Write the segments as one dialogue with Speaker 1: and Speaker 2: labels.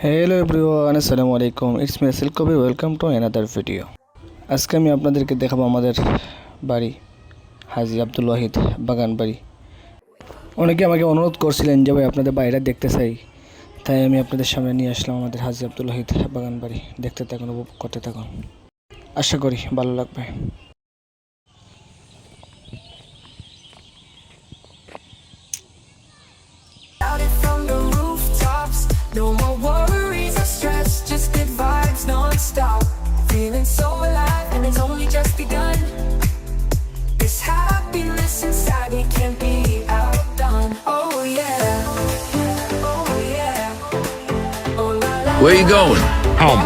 Speaker 1: Hello everyone, আসসালামু আলাইকুম। It's me Asil Kabir. Welcome to another video. আজকে আমি আপনাদেরকে দেখাবো আমাদের বাড়ি, হাজী আব্দুল ওয়াহিদ বাগান বাড়ি। অনেকে আমাকে অনুরোধ করছিলেন যে ভাই আপনাদের বাড়িটা দেখতে চাই, তাই আমি আপনাদের সামনে নিয়ে আসলাম আমাদের হাজী আব্দুল ওয়াহিদ বাগান বাড়ি। দেখতে থাকুন, উপভোগ করতে থাকুন, আশা করি ভালো লাগবে।
Speaker 2: No more worries or stress, just good vibes non-stop. Feeling so alive and it's only just begun. This happiness inside me can't be outdone. Oh yeah, oh yeah, oh la la.
Speaker 3: Where you going? Home.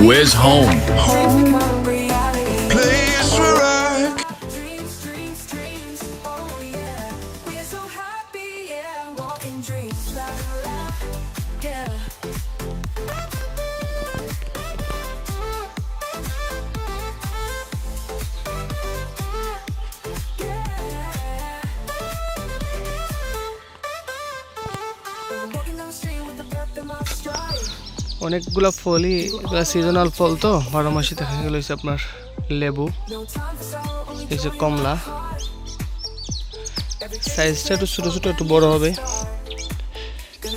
Speaker 3: Where's home?
Speaker 2: Dreams become reality.
Speaker 3: Place where I
Speaker 2: Dreams, dreams, dreams, oh yeah. We're so happy, yeah, walking dreams, la la, yeah.
Speaker 4: অনেকগুলা ফলই এগুলো seasonal ফল, তো 12 মাসে দেখা গেল হচ্ছে আপনার লেবু, এই যে কমলা, সাইজটা একটু ছোটো ছোটো একটু বড় হবে।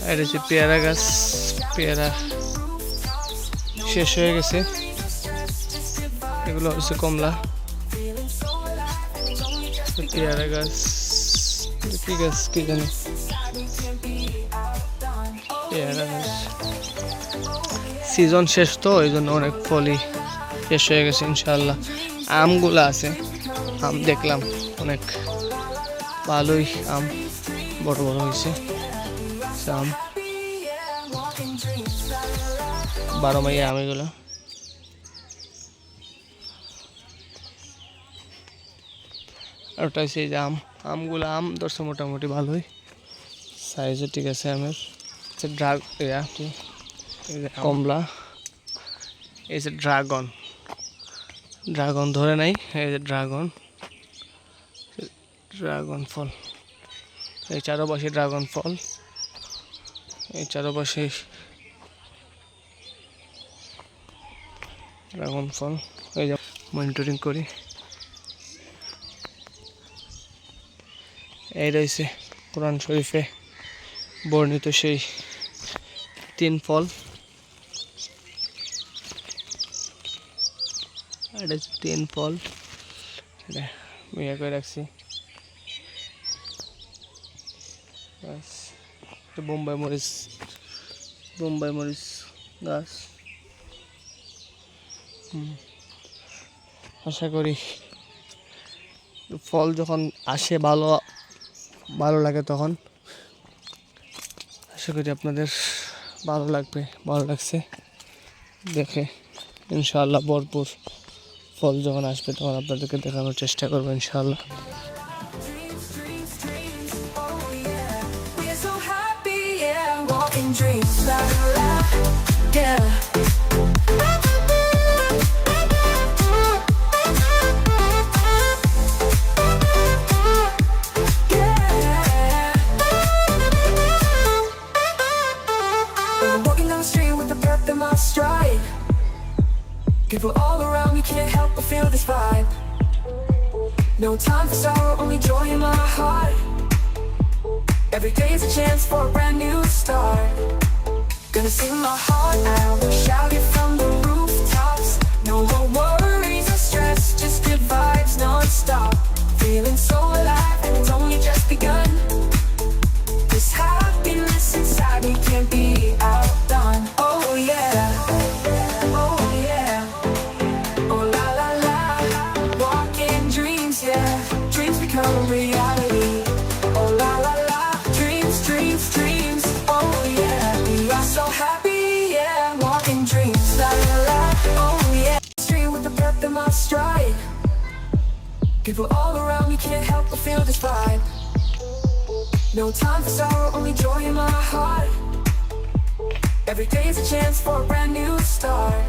Speaker 4: আর এই যে পেয়ারা গাছ, পেয়ারা শেষ হয়ে গেছে, এগুলো হচ্ছে কমলা। পেয়ারা গাছ, কি গাছ কি জানি, পেয়ারা গাছ সিজন শেষ, তো এই জন্য অনেক ফলই শেষ হয়ে গেছে। ইনশাআল্লাহ আমগুলো আছে, আম দেখলাম অনেক ভালোই, আম বড় বড় হয়েছে। আম 12 মাইয়া আম এগুলো। আর ওটা হচ্ছে এই যে আমগুলো, আম ধরছে মোটামুটি ভালোই, সাইজও ঠিক আছে আমের। ড্রাগ কমলা, এই যে ড্রাগন, ড্রাগন ধরে নাই, এই যে ড্রাগন, ড্রাগন ফল, এই চারপাশে ড্রাগন ফল, এই চারপাশে ড্রাগন ফল। এই যে মনিটরিং করি, এই রয়েছে কোরআন শরীফে বর্ণিত সেই 3 ফল। এটা 3 ফল, এটা ইয়ে করে রাখছি। বোম্বাই মরিচ, বোম্বাই মরিচ গাছ। আশা করি ফল যখন আসে ভালো ভালো লাগে, তখন আশা করি আপনাদের ভালো লাগবে, ভালো লাগছে দেখে। ইনশাআল্লাহ ভরপুর ফল যখন আসবে তখন আপনাদেরকে দেখানোর চেষ্টা করবো ইনশাআল্লাহ।
Speaker 2: We're so happy, yeah, walking dreams, la la, yeah. Walking down the street with the breath in my stride. People all around me can't help but feel this vibe. No time for sorrow, only joy in my heart. Every day is a chance for a brand new start. Gonna sing my heart out, shout it from the rooftops. No more worries or stress, just good vibes non-stop. Feeling so alive and it's only just begun. This happiness inside me can't be outdone. Oh yeah, oh yeah, oh la la la. Walking dreams, yeah, dreams become reality. Oh la la la, dreams, dreams, dreams. Oh yeah, we are so happy, yeah, walking dreams, la la la. Oh yeah, street with the breath in my stride. People all around me can't help but feel this vibe. No time for sorrow, only joy in my heart. Every day is a chance for a brand new start.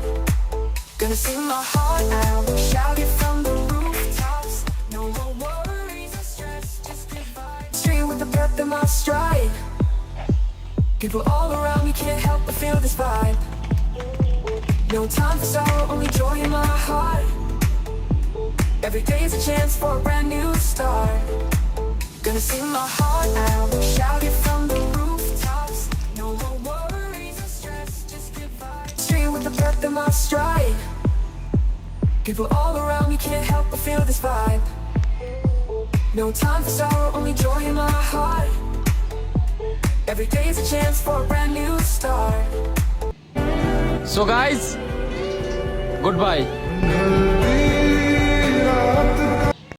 Speaker 2: Gonna sing my heart out, shout it from the rooftops. No more worries or stress, just good vibes. Street with the breath in my stride. People all around me can't help but feel this vibe. No time for sorrow, only joy in my heart. Every day's a chance for a brand new start. Gonna sing my heart out, shout it from the rooftops. No more worries or stress, just give vibes. Street with the breath in my stride. People all around me can't help but feel this vibe. No time for sorrow, only joy in my heart. Every day's a chance for a brand new start.
Speaker 5: So guys, goodbye.